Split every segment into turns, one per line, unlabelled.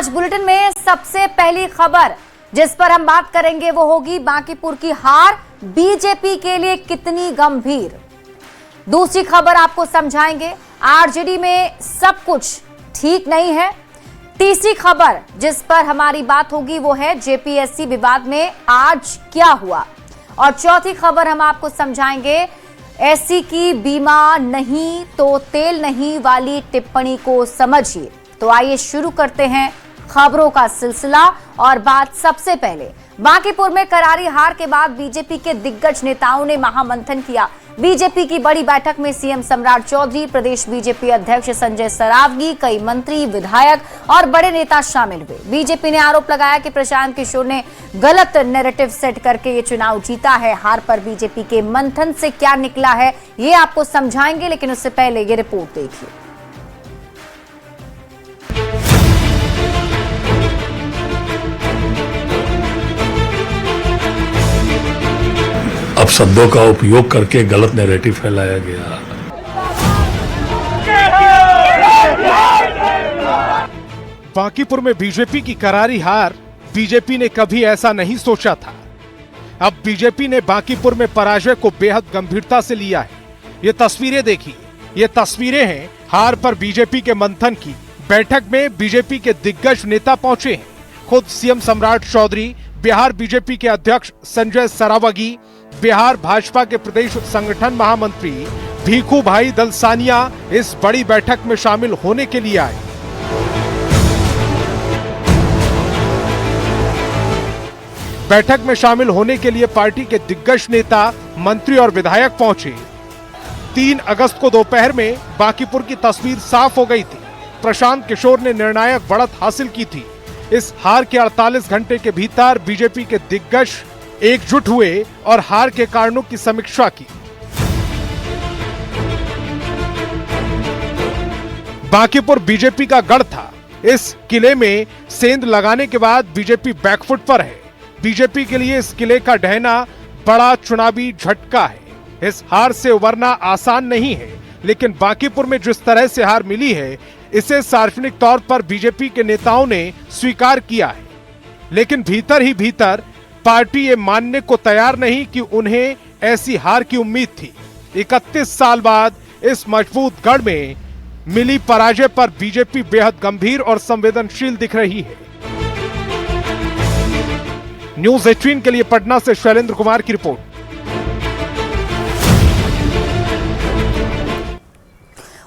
आज बुलेटिन में सबसे पहली खबर जिस पर हम बात करेंगे वो होगी बांकीपुर की हार बीजेपी के लिए कितनी गंभीर। दूसरी खबर आपको समझाएंगे आरजेडी में सब कुछ ठीक नहीं है। तीसरी खबर जिस पर हमारी बात होगी वो है जेपीएससी विवाद में आज क्या हुआ। और चौथी खबर हम आपको समझाएंगे एससी की बीमा नहीं तो तेल नहीं वाली टिप्पणी को समझिए। तो आइए शुरू करते हैं खबरों का सिलसिला। और बात सबसे पहले बांकीपुर में करारी हार के बाद बीजेपी के दिग्गज नेताओं ने महामंथन किया। बीजेपी की बड़ी बैठक में सीएम सम्राट चौधरी, प्रदेश बीजेपी अध्यक्ष संजय सरावगी, कई मंत्री, विधायक और बड़े नेता शामिल हुए। बीजेपी ने आरोप लगाया कि प्रशांत किशोर ने गलत नैरेटिव सेट करके ये चुनाव जीता है। हार पर बीजेपी के मंथन से क्या निकला है ये आपको समझाएंगे, लेकिन उससे पहले ये रिपोर्ट देखिए।
अब शब्दों का उपयोग करके गलत नैरेटिव फैलाया गया।
बांकीपुर में बीजेपी की करारी हार, बीजेपी ने कभी ऐसा नहीं सोचा था। अब बीजेपी ने बांकीपुर में पराजय को बेहद गंभीरता से लिया है। ये तस्वीरें देखिए, ये तस्वीरें हैं हार पर बीजेपी के मंथन की। बैठक में बीजेपी के दिग्गज नेता पहुंचे हैं। खुद सीएम सम्राट चौधरी, बिहार बीजेपी के अध्यक्ष संजय सरावगी, बिहार भाजपा के प्रदेश संगठन महामंत्री भीखू भाई दलसानिया इस बड़ी बैठक में शामिल होने के लिए आए। बैठक में शामिल होने के लिए पार्टी के दिग्गज नेता, मंत्री और विधायक पहुंचे। 3 अगस्त को दोपहर में बांकीपुर की तस्वीर साफ हो गई थी। प्रशांत किशोर ने निर्णायक बढ़त हासिल की थी। इस हार के 48 घंटे के भीतर बीजेपी के दिग्गज एकजुट हुए और हार के कारणों की समीक्षा की। बांकीपुर बीजेपी का गढ़ था। इस किले में सेंध लगाने के बाद बीजेपी बैकफुट पर है। बीजेपी के लिए इस किले का ढहना बड़ा चुनावी झटका है। इस हार से उबरना आसान नहीं है, लेकिन बांकीपुर में जिस तरह से हार मिली है इसे सार्वजनिक तौर पर बीजेपी के नेताओं ने स्वीकार किया है। लेकिन भीतर ही भीतर पार्टी ये मानने को तैयार नहीं कि उन्हें ऐसी हार की उम्मीद थी। 31 साल बाद इस मजबूत गढ़ में मिली पराजय पर बीजेपी बेहद गंभीर और संवेदनशील दिख रही है। न्यूज़ 18 के लिए पटना से शैलेंद्र कुमार की रिपोर्ट।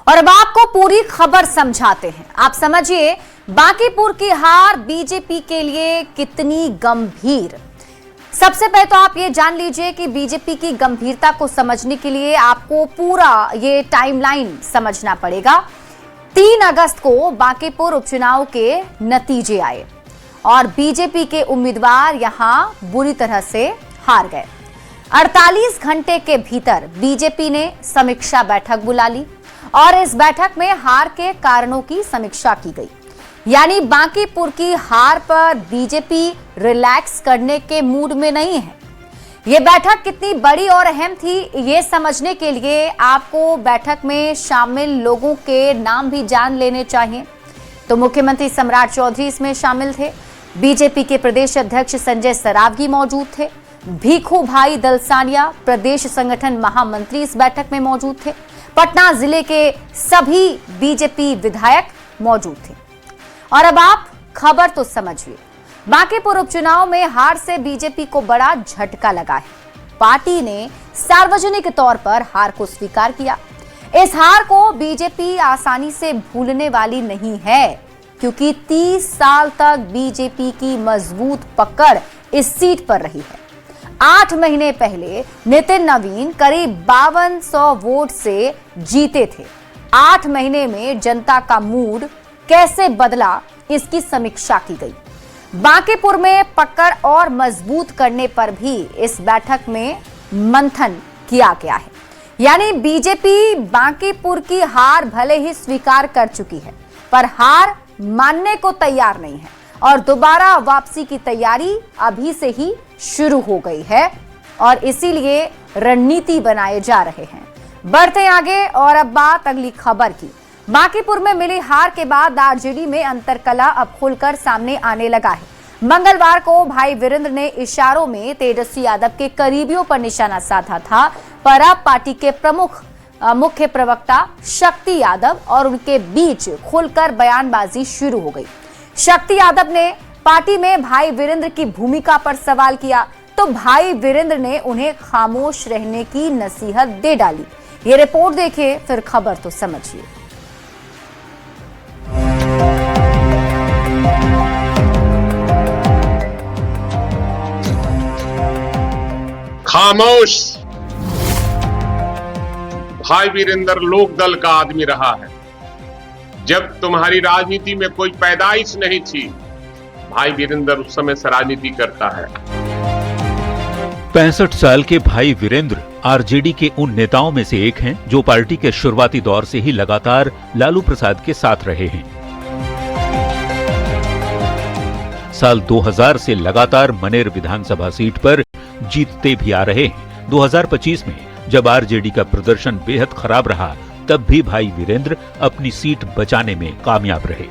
और अब आपको पूरी खबर समझाते हैं। आप समझिए बांकीपुर की हार बीजेपी के लिए कितनी गंभीर। सबसे पहले तो आप ये जान लीजिए कि बीजेपी की गंभीरता को समझने के लिए आपको पूरा ये टाइमलाइन समझना पड़ेगा। 3 अगस्त को बांकीपुर उपचुनाव के नतीजे आए और बीजेपी के उम्मीदवार यहां बुरी तरह से हार गए। 48 घंटे के भीतर बीजेपी ने समीक्षा बैठक बुला ली और इस बैठक में हार के कारणों की समीक्षा की गई। यानी बांकीपुर की हार पर बीजेपी रिलैक्स करने के मूड में नहीं है। यह बैठक कितनी बड़ी और अहम थी ये समझने के लिए आपको बैठक में शामिल लोगों के नाम भी जान लेने चाहिए। तो मुख्यमंत्री सम्राट चौधरी इसमें शामिल थे। बीजेपी के प्रदेश अध्यक्ष संजय सरावगी मौजूद थे। भीखू भाई दलसानिया, प्रदेश संगठन महामंत्री, इस बैठक में मौजूद थे। पटना जिले के सभी बीजेपी विधायक मौजूद थे। और अब आप खबर तो समझिए। बांकीपुर उपचुनाव में हार से बीजेपी को बड़ा झटका लगा है। पार्टी ने सार्वजनिक तौर पर हार को स्वीकार किया। इस हार को बीजेपी आसानी से भूलने वाली नहीं है, क्योंकि 30 साल तक बीजेपी की मजबूत पकड़ इस सीट पर रही है। 8 महीने पहले नितिन नवीन करीब 5200 वोट से जीते थे। 8 महीने में जनता का मूड कैसे बदला इसकी समीक्षा की गई। बांकीपुर में पकड़ और मजबूत करने पर भी इस बैठक में मंथन किया गया है। यानी बीजेपी बांकीपुर की हार भले ही स्वीकार कर चुकी है, पर हार मानने को तैयार नहीं है और दोबारा वापसी की तैयारी अभी से ही शुरू हो गई है और इसीलिए रणनीति बनाए जा रहे हैं। बढ़ते आगे और अब बात अगली खबर की। बांकीपुर में मिली हार के बाद आरजेडी में अंतरकला अब खुलकर सामने आने लगा है। मंगलवार को भाई वीरेंद्र ने इशारों में तेजस्वी यादव के करीबियों पर निशाना साधा था, पर अब पार्टी के मुख्य प्रवक्ता शक्ति यादव और उनके बीच खुलकर बयानबाजी शुरू हो गई। शक्ति यादव ने पार्टी में भाई वीरेंद्र की भूमिका पर सवाल किया तो भाई वीरेंद्र ने उन्हें खामोश रहने की नसीहत दे डाली। ये रिपोर्ट देखिए, फिर खबर तो समझिए।
खामोश। भाई वीरेंद्र लोकदल का आदमी रहा है। जब तुम्हारी राजनीति में कोई पैदाइश नहीं थी, भाई वीरेंद्र उस समय से राजनीति करता है।
65 साल के भाई वीरेंद्र आरजेडी के उन नेताओं में से एक हैं जो पार्टी के शुरुआती दौर से ही लगातार लालू प्रसाद के साथ रहे हैं। साल 2000 से लगातार मनेर विधानसभा सीट पर जीतते भी आ रहे हैं। 2025 में जब आरजेडी का प्रदर्शन बेहद खराब रहा, तब भी भाई वीरेंद्र अपनी सीट बचाने में कामयाब रहे।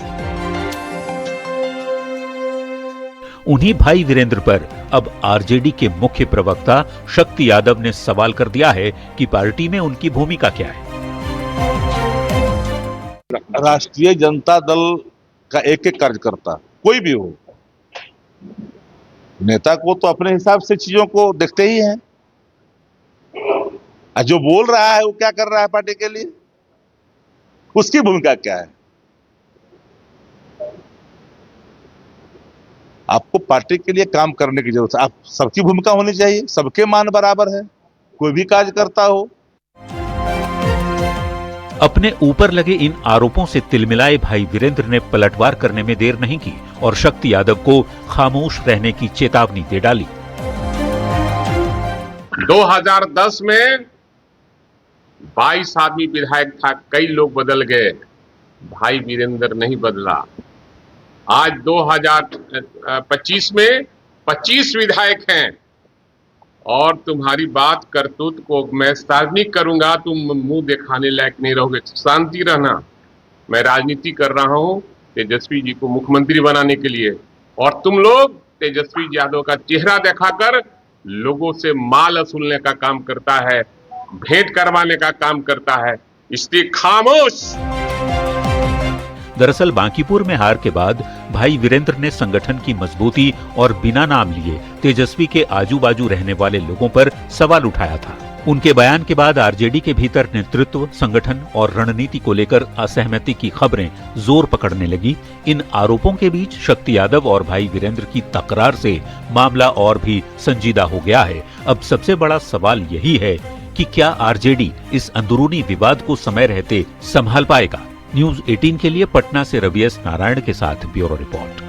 उन्हीं भाई वीरेंद्र पर अब आरजेडी के मुख्य प्रवक्ता शक्ति यादव ने सवाल कर दिया है कि पार्टी में उनकी भूमिका क्या है।
राष्ट्रीय जनता दल का एक एक कार्यकर्ता कोई भी हो, नेता को तो अपने हिसाब से चीजों को देखते ही हैं। जो बोल रहा है वो क्या कर रहा है पार्टी के लिए, उसकी भूमिका क्या है। आपको पार्टी के लिए काम करने की जरूरत है। आप सबकी भूमिका होनी चाहिए, सबके मान बराबर है, कोई भी कार्य करता हो।
अपने ऊपर लगे इन आरोपों से तिलमिलाए भाई वीरेंद्र ने पलटवार करने में देर नहीं की और शक्ति यादव को खामोश रहने की चेतावनी दे डाली।
2010 में 22 आदमी विधायक था, कई लोग बदल गए, भाई वीरेंद्र नहीं बदला। आज 2025 में 25 विधायक हैं और तुम्हारी बात करतूत को मैं सार्वजनिक करूंगा, तुम मुंह दिखाने लायक नहीं रहोगे। शांति रहना। मैं राजनीति कर रहा हूं तेजस्वी जी को मुख्यमंत्री बनाने के लिए, और तुम लोग तेजस्वी यादव का चेहरा दिखाकर लोगों से माल वसूलने का काम करता है, भेंट करवाने का काम करता है, इसलिए खामोश।
दरअसल बांकीपुर में हार के बाद भाई वीरेंद्र ने संगठन की मजबूती और बिना नाम लिए तेजस्वी के आजू बाजू रहने वाले लोगों पर सवाल उठाया था। उनके बयान के बाद आरजेडी के भीतर नेतृत्व, संगठन और रणनीति को लेकर असहमति की खबरें जोर पकड़ने लगी। इन आरोपों के बीच शक्ति यादव और भाई वीरेंद्र की तकरार से मामला और भी संजीदा हो गया है। अब सबसे बड़ा सवाल यही है कि क्या आरजेडी इस अंदरूनी विवाद को समय रहते संभाल पाएगा। न्यूज 18 के लिए पटना से रवि एस नारायण के साथ ब्यूरो रिपोर्ट।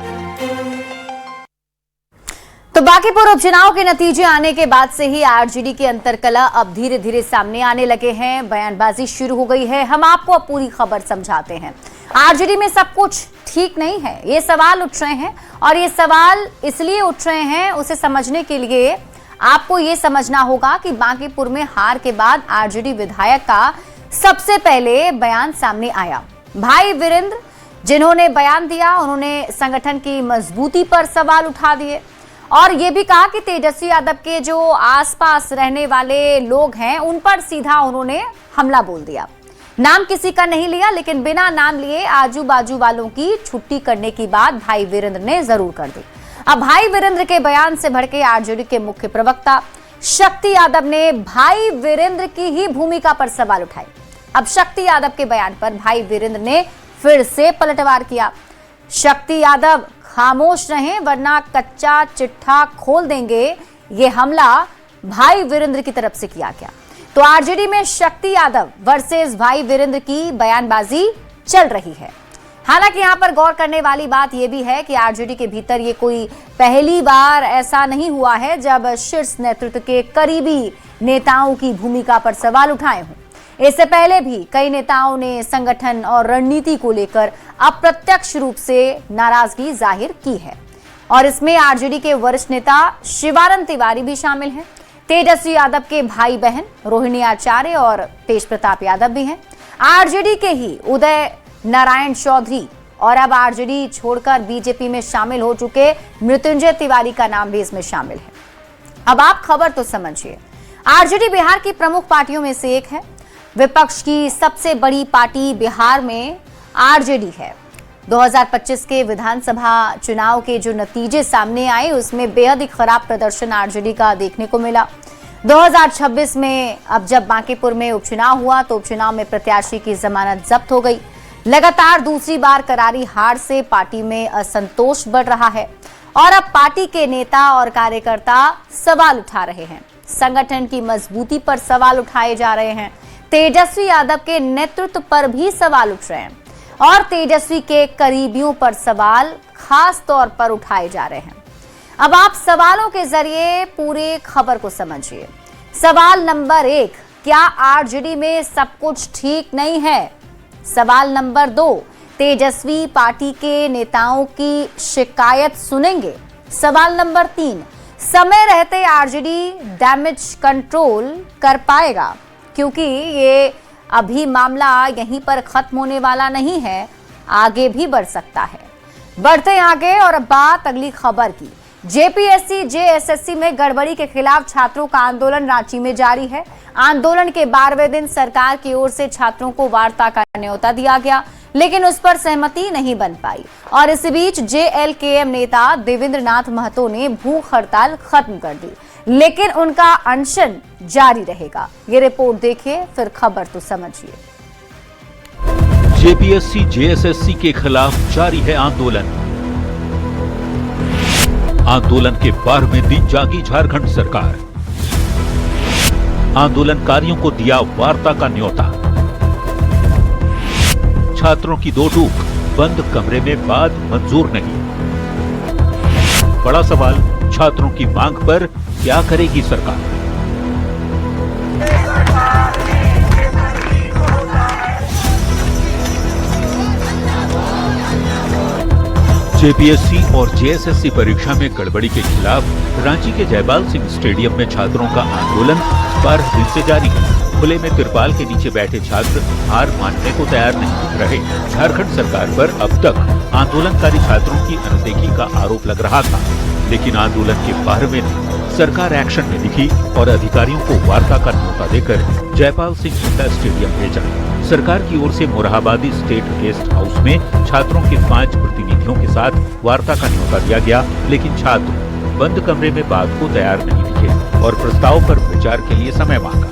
तो बांकीपुर उपचुनाव के नतीजे आने के बाद से ही आरजेडी की अंतरकला अब धीरे धीरे सामने आने लगे हैं, बयानबाजी शुरू हो गई है। हम आपको अब पूरी खबर समझाते हैं। आरजेडी में सब कुछ ठीक नहीं है, ये सवाल उठ रहे हैं, और ये सवाल इसलिए उठ रहे हैं, उसे समझने के लिए आपको ये समझना होगा कि बांकीपुर में हार के बाद आरजेडी विधायक का सबसे पहले बयान सामने आया। भाई वीरेंद्र जिन्होंने बयान दिया, उन्होंने संगठन की मजबूती पर सवाल उठा दिए और यह भी कहा कि तेजस्वी यादव के जो आसपास रहने वाले लोग हैं उन पर सीधा उन्होंने हमला बोल दिया। नाम किसी का नहीं लिया, लेकिन बिना नाम लिए आजू बाजू वालों की छुट्टी करने की बात भाई वीरेंद्र ने जरूर कर दी। अब भाई वीरेंद्र के बयान से भड़के आरजेडी के मुख्य प्रवक्ता शक्ति यादव ने भाई वीरेंद्र की ही भूमिका पर सवाल उठाए। अब शक्ति यादव के बयान पर भाई वीरेंद्र ने फिर से पलटवार किया। शक्ति यादव खामोश रहें वरना कच्चा चिट्ठा खोल देंगे, ये हमला भाई वीरेंद्र की तरफ से किया गया। तो आरजेडी में शक्ति यादव वर्सेस भाई वीरेंद्र की बयानबाजी चल रही है। हालांकि यहां पर गौर करने वाली बात यह भी है कि आरजेडी के भीतर ये कोई पहली बार ऐसा नहीं हुआ है जब शीर्ष नेतृत्व के करीबी नेताओं की भूमिका पर सवाल उठाए हों। इससे पहले भी कई नेताओं ने संगठन और रणनीति को लेकर अप्रत्यक्ष रूप से नाराजगी जाहिर की है, और इसमें आरजेडी के वरिष्ठ नेता शिवानंद तिवारी भी शामिल हैं। तेजस्वी यादव के भाई बहन रोहिणी आचार्य और तेज प्रताप यादव भी हैं। आरजेडी के ही उदय नारायण चौधरी और अब आरजेडी छोड़कर बीजेपी में शामिल हो चुके मृत्युंजय तिवारी का नाम भी इसमें शामिल है। अब आप खबर तो समझिए। आरजेडी बिहार की प्रमुख पार्टियों में से एक है। विपक्ष की सबसे बड़ी पार्टी बिहार में आरजेडी है। 2025 के विधानसभा चुनाव के जो नतीजे सामने आए उसमें बेहद ही खराब प्रदर्शन आरजेडी का देखने को मिला। 2026 में अब जब बांकीपुर में उपचुनाव हुआ तो उपचुनाव में प्रत्याशी की जमानत जब्त हो गई। लगातार दूसरी बार करारी हार से पार्टी में असंतोष बढ़ रहा है और अब पार्टी के नेता और कार्यकर्ता सवाल उठा रहे हैं। संगठन की मजबूती पर सवाल उठाए जा रहे हैं। तेजस्वी यादव के नेतृत्व पर भी सवाल उठ रहे हैं और तेजस्वी के करीबियों पर सवाल खास तौर पर उठाए जा रहे हैं। अब आप सवालों के जरिए पूरे खबर को समझिए। सवाल नंबर 1, क्या आरजेडी में सब कुछ ठीक नहीं है? सवाल नंबर 2, तेजस्वी पार्टी के नेताओं की शिकायत सुनेंगे? सवाल नंबर 3, समय रहते आरजेडी डैमेज कंट्रोल कर पाएगा? क्योंकि ये अभी मामला यहीं पर खत्म होने वाला नहीं है, आगे भी बढ़ सकता है। बढ़ते आगे और अब बात अगली खबर की। जेपीएससी जेएसएससी में गड़बड़ी के खिलाफ छात्रों का आंदोलन रांची में जारी है। आंदोलन के 12वें दिन सरकार की ओर से छात्रों को वार्ता का न्योता दिया गया, लेकिन उस पर सहमति नहीं बन पाई और इस बीच जेएलकेएम नेता देवेंद्र नाथ महतो ने भूख हड़ताल खत्म कर दी, लेकिन उनका अनशन जारी रहेगा। ये रिपोर्ट देखिए, फिर खबर तो समझिए।
जेपीएससी जेएसएससी के खिलाफ जारी है आंदोलन। आंदोलन के 12वें दिन जागी झारखंड सरकार। आंदोलनकारियों को दिया वार्ता का न्योता। छात्रों की दो टूक, बंद कमरे में बात मंजूर नहीं। बड़ा सवाल, छात्रों की मांग पर क्या करेगी सरकार? जेपीएससी और जेएसएससी परीक्षा में गड़बड़ी के खिलाफ रांची के जयपाल सिंह स्टेडियम में छात्रों का आंदोलन 12 दिन से जारी है। खुले में तिरपाल के नीचे बैठे छात्र हार मानने को तैयार नहीं दिख रहे। झारखंड सरकार पर अब तक आंदोलनकारी छात्रों की अनदेखी का आरोप लग रहा था, लेकिन आंदोलन के 12वें दिन सरकार एक्शन में दिखी और अधिकारियों को वार्ता का न्योता देकर जयपाल सिंह स्टेडियम भेजा। सरकार की ओर से मोरहाबादी स्टेट गेस्ट हाउस में छात्रों के 5 प्रतिनिधियों के साथ वार्ता का न्योता दिया गया, लेकिन छात्र बंद कमरे में बात को तैयार नहीं दिखे और प्रस्ताव पर विचार के लिए समय मांगा।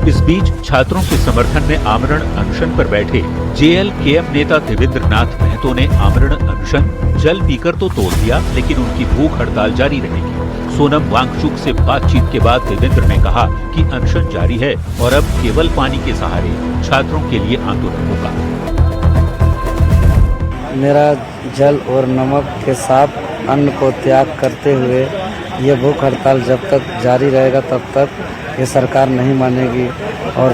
इस बीच छात्रों के समर्थन में आमरण अनशन पर बैठे जेएलकेएम नेता देवेंद्र नाथ महतो ने आमरण अनशन जल पीकर तो तोड़ दिया, लेकिन उनकी भूख हड़ताल जारी रहेगी। सोनम वांगचुक से बातचीत के बाद देवेंद्र ने कहा कि अनशन जारी है और अब केवल पानी के सहारे छात्रों के लिए आंदोलन होगा।
मेरा जल और नमक के साथ अन्न को त्याग करते हुए ये भूख हड़ताल जब तक जारी रहेगा तब तक ये सरकार नहीं मानेगी। और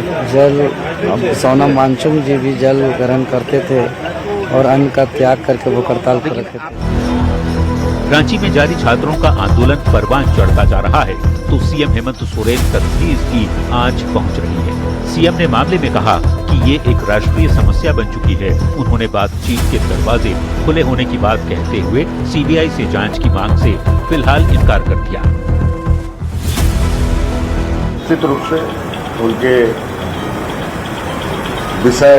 सोनम वांगचुक जी भी जल ग्रहण करते थे और अन्न का त्याग करके भूख हड़ताल कर रखे थे।
रांची में जारी छात्रों का आंदोलन परवान चढ़ता जा रहा है तो सीएम हेमंत सोरेन तक भी इसकी आंच पहुंच रही है। सीएम ने मामले में कहा कि ये एक राष्ट्रीय समस्या बन चुकी है। उन्होंने बातचीत के दरवाजे खुले होने की बात कहते हुए सीबीआई से जांच की मांग से फिलहाल इनकार कर दिया।
निश्चित रूप से उनके विषय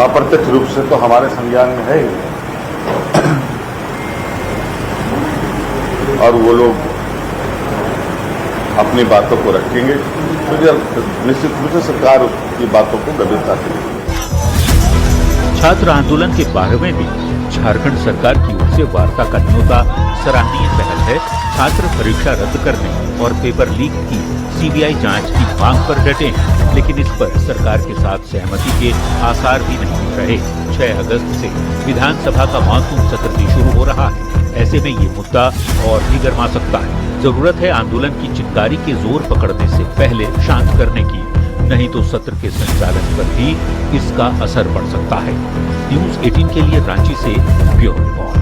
अप्रत्यक्ष रूप से तो हमारे संज्ञान में है ही, और वो लोग अपनी बातों को रखेंगे तो निश्चित रूप से सरकार उसकी बातों को गंभीरता से लेगी।
छात्र आंदोलन के 12वें दिन झारखंड सरकार की ओर से वार्ता का न्योता सराहनीय पहल है। छात्र परीक्षा रद्द करने और पेपर लीक की सीबीआई जांच की मांग पर डटे हैं, लेकिन इस पर सरकार के साथ सहमति के आसार भी नहीं दिख रहे। 6 अगस्त से विधानसभा का मानसून सत्र भी शुरू हो रहा है। ऐसे में ये मुद्दा और भी गर्मा सकता है। जरूरत है आंदोलन की चिंगारी के जोर पकड़ने से पहले शांत करने की, नहीं तो सत्र के संचालन पर भी इसका असर पड़ सकता है। न्यूज़ 18 के लिए रांची से ब्यूरो रिपोर्ट।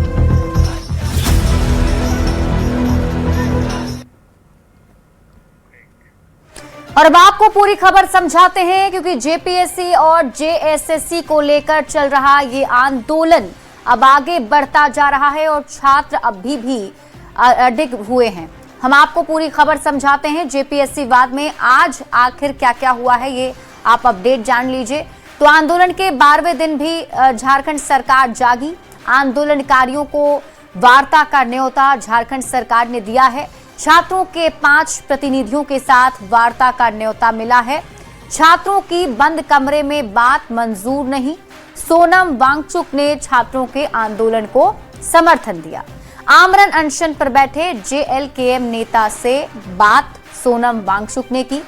और अब आपको पूरी खबर समझाते हैं, क्योंकि जेपीएससी और जेएसएससी को लेकर चल रहा ये आंदोलन अब आगे बढ़ता जा रहा है और छात्र अभी भी अडिग हुए हैं। हम आपको पूरी खबर समझाते हैं। जेपीएससी वाद में आज आखिर क्या क्या हुआ है, ये आप अपडेट जान लीजिए। तो आंदोलन के 12वें दिन भी झारखंड सरकार जागी। आंदोलनकारियों को वार्ता का न्योता झारखंड सरकार ने दिया है। छात्रों के 5 प्रतिनिधियों के साथ वार्ता का न्योता मिला है। छात्रों की बंद कमरे में बात मंजूर नहीं। सोनम वांगचुक ने छात्रों के आंदोलन को समर्थन दिया। आमरण अनशन पर बैठे जेएलकेएम नेता से बात सोनम वांगचुक ने की।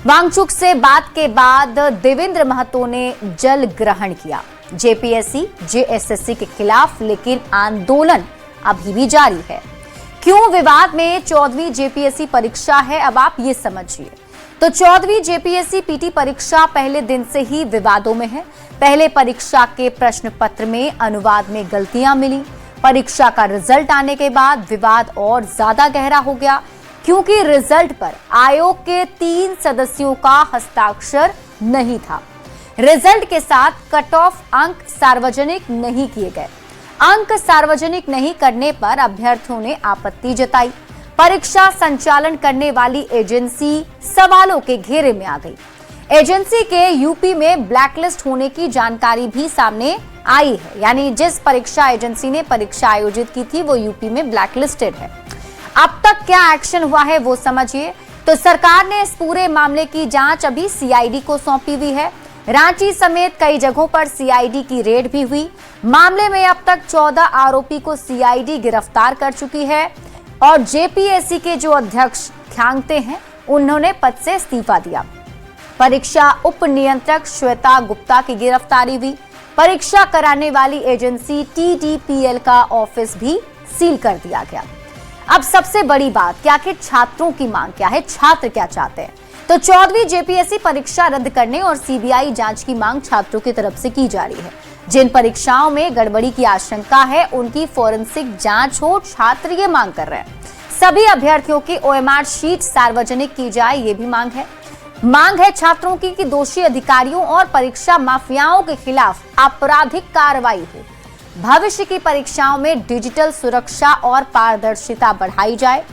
वांगचुक से बात के बाद देवेंद्र महतो ने जल ग्रहण किया। जेपीएससी जेएसएससी के खिलाफ लेकिन आंदोलन अभी भी जारी है। क्यों विवाद में 14वीं जेपीएससी परीक्षा है, अब आप ये समझिए। तो 14वीं जेपीएससी पीटी परीक्षा पहले दिन से ही विवादों में है। पहले परीक्षा के प्रश्न पत्र में अनुवाद में गलतियां मिली। परीक्षा का रिजल्ट आने के बाद विवाद और ज्यादा गहरा हो गया, क्योंकि रिजल्ट पर आयोग के 3 सदस्यों का हस्ताक्षर नहीं था। रिजल्ट के साथ कट ऑफ अंक सार्वजनिक नहीं किए गए। अंक सार्वजनिक नहीं करने पर अभ्यर्थियों ने आपत्ति जताई। परीक्षा संचालन करने वाली एजेंसी सवालों के घेरे में आ गई। एजेंसी के यूपी में ब्लैकलिस्ट होने की जानकारी भी सामने आई है, यानी जिस परीक्षा एजेंसी ने परीक्षा आयोजित की थी वो यूपी में ब्लैकलिस्टेड है। अब तक क्या एक्शन हुआ है वो समझिए। तो सरकार ने इस पूरे मामले की जांच अभी सीआईडी को सौंपी हुई है। रांची समेत कई जगहों पर सीआईडी की रेड भी हुई। मामले में अब तक 14 आरोपी को सीआईडी गिरफ्तार कर चुकी है और जेपीएससी के जो अध्यक्ष ख्यांगते हैं उन्होंने पद से इस्तीफा दिया। परीक्षा उप नियंत्रक श्वेता गुप्ता की गिरफ्तारी हुई। परीक्षा कराने वाली एजेंसी टीडीपीएल का ऑफिस भी सील कर दिया गया। अब सबसे बड़ी बात कि आखिर छात्रों की मांग क्या है, छात्र क्या चाहते हैं। तो 14वीं जेपीएससी परीक्षा रद्द करने और सीबीआई जांच की मांग छात्रों की तरफ से की जा रही है। जिन परीक्षाओं में गड़बड़ी की आशंका है उनकी फोरेंसिक जांच हो, छात्र ये मांग कर रहे हैं। सभी अभ्यर्थियों की ओएमआर शीट सार्वजनिक की जाए, ये भी मांग है। मांग है छात्रों की कि दोषी अधिकारियों और परीक्षा माफियाओं के खिलाफ आपराधिक कार्रवाई हो। भविष्य की परीक्षाओं में डिजिटल सुरक्षा और पारदर्शिता बढ़ाई जाए।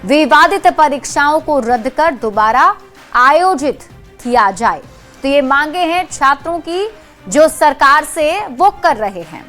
विवादित परीक्षाओं को रद्द कर दोबारा आयोजित किया जाए। तो ये मांगे हैं छात्रों की जो सरकार से वो कर रहे हैं।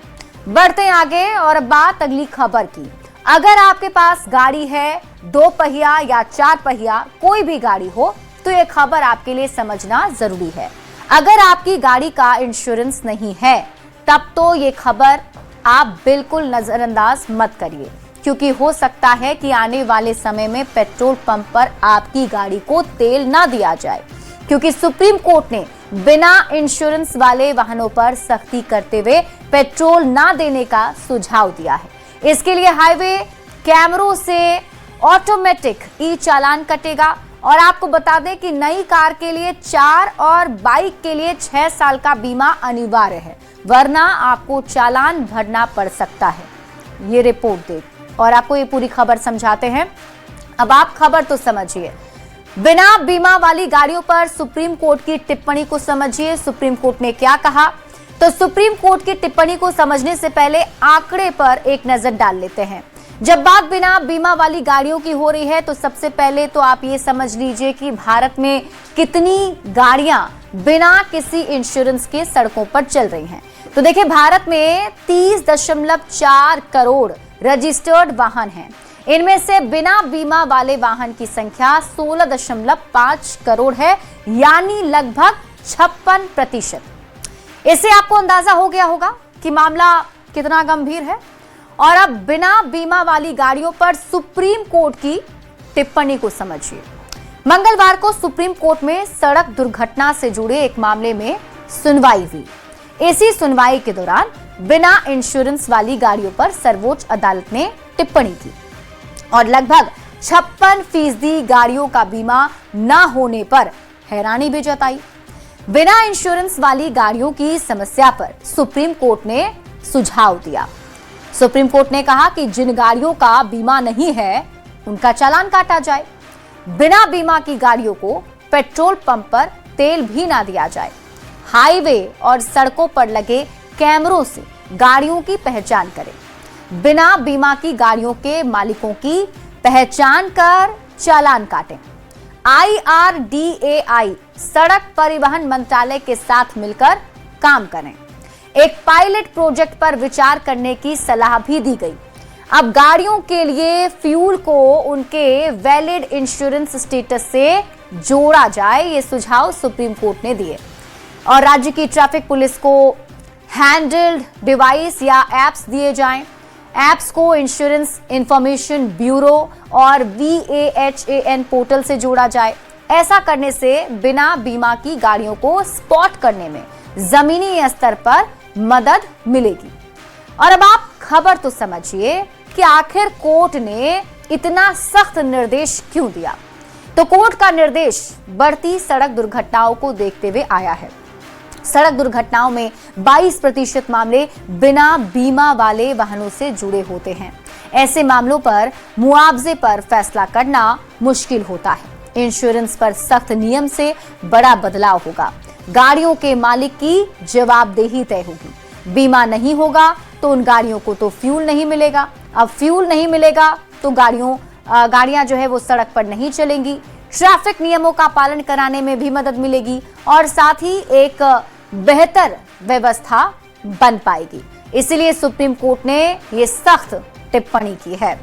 बढ़ते हैं आगे और बात अगली खबर की। अगर आपके पास गाड़ी है, 2 पहिया या 4 पहिया, कोई भी गाड़ी हो, तो ये खबर आपके लिए समझना जरूरी है। अगर आपकी गाड़ी का इंश्योरेंस नहीं है तब तो ये खबर आप बिल्कुल नजरअंदाज मत करिए, क्योंकि हो सकता है कि आने वाले समय में पेट्रोल पंप पर आपकी गाड़ी को तेल ना दिया जाए, क्योंकि सुप्रीम कोर्ट ने बिना इंश्योरेंस वाले वाहनों पर सख्ती करते हुए पेट्रोल ना देने का सुझाव दिया है। इसके लिए हाईवे कैमरों से ऑटोमेटिक ई चालान कटेगा। और आपको बता दें कि नई कार के लिए 4 और बाइक के लिए 6 साल का बीमा अनिवार्य है, वरना आपको चालान भरना पड़ सकता है। ये रिपोर्ट देख और आपको ये पूरी खबर समझाते हैं। अब आप खबर तो समझिए। बिना बीमा वाली गाड़ियों पर सुप्रीम कोर्ट की टिप्पणी को समझिए। सुप्रीम कोर्ट ने क्या कहा, तो सुप्रीम कोर्ट की टिप्पणी को समझने से पहले आंकड़े पर एक नजर डाल लेते हैं। जब बात बिना बीमा वाली गाड़ियों की हो रही है तो सबसे पहले तो आप ये समझ लीजिए कि भारत में कितनी गाड़ियां बिना किसी इंश्योरेंस के सड़कों पर चल रही हैं। तो देखिए, भारत में 30.4 करोड़ रजिस्टर्ड वाहन हैं। इनमें से बिना बीमा वाले वाहन की संख्या 16.5 करोड़ है, यानी लगभग 56%। इससे आपको अंदाजा हो गया होगा कि मामला कितना गंभीर है। और अब बिना बीमा वाली गाड़ियों पर सुप्रीम कोर्ट की टिप्पणी को समझिए। मंगलवार को सुप्रीम कोर्ट में सड़क दुर्घटना से जुड़े एक मामले में सुनवाई हुई। इसी सुनवाई के दौरान बिना इंश्योरेंस वाली गाड़ियों पर सर्वोच्च अदालत ने टिप्पणी की और लगभग 56% गाड़ियों का बीमा न होने पर हैरानी भी जताई। बिना इंश्योरेंस वाली गाड़ियों की समस्या पर सुप्रीम कोर्ट ने सुझाव दिया। सुप्रीम कोर्ट ने कहा कि जिन गाड़ियों का बीमा नहीं है उनका चालान काटा जाए। बिना बीमा की गाड़ियों को पेट्रोल पंप पर तेल भी ना दिया जाए। हाईवे और सड़कों पर लगे कैमरों से गाड़ियों की पहचान करें। बिना बीमा की गाड़ियों के मालिकों की पहचान कर चालान काटें। IRDAI सड़क परिवहन मंत्रालय के साथ मिलकर काम करें। एक पायलट प्रोजेक्ट पर विचार करने की सलाह भी दी गई। अब गाड़ियों के लिए फ्यूल को उनके वैलिड इंश्योरेंस स्टेटस से जोड़ा जाए, ये सुझाव सुप्रीम कोर्ट ने दिए। और राज्य की ट्रैफिक पुलिस को हैंडल्ड डिवाइस या एप्स दिए जाएं। एप्स को इंश्योरेंस इंफॉर्मेशन ब्यूरो और VAHAN पोर्टल से जोड़ा जाए। ऐसा करने से बिना बीमा की गाड़ियों को स्पॉट करने में जमीनी स्तर पर मदद मिलेगी। और अब आप खबर तो समझिए कि आखिर कोर्ट ने इतना सख्त निर्देश क्यों दिया। तो कोर्ट का निर्देश बढ़ती सड़क दुर्घटनाओं को देखते हुए आया है। सड़क दुर्घटनाओं में 22% मामले बिना बीमा वाले वाहनों से जुड़े होते हैं। ऐसे मामलों पर मुआवजे पर फैसला करना मुश्किल होता है। इंश्योरेंस पर सख्त नियम से बड़ा बदलाव होगा। गाड़ियों के मालिक की जवाबदेही तय होगी। बीमा नहीं होगा तो उन गाड़ियों को तो फ्यूल नहीं मिलेगा। अब फ्यूल नहीं मिलेगा तो गाड़ियां जो है वो सड़क पर नहीं चलेंगी। ट्रैफिक नियमों का पालन कराने में भी मदद मिलेगी और साथ ही एक बेहतर व्यवस्था बन पाएगी। इसलिए सुप्रीम कोर्ट ने ये सख्त टिप्पणी की है।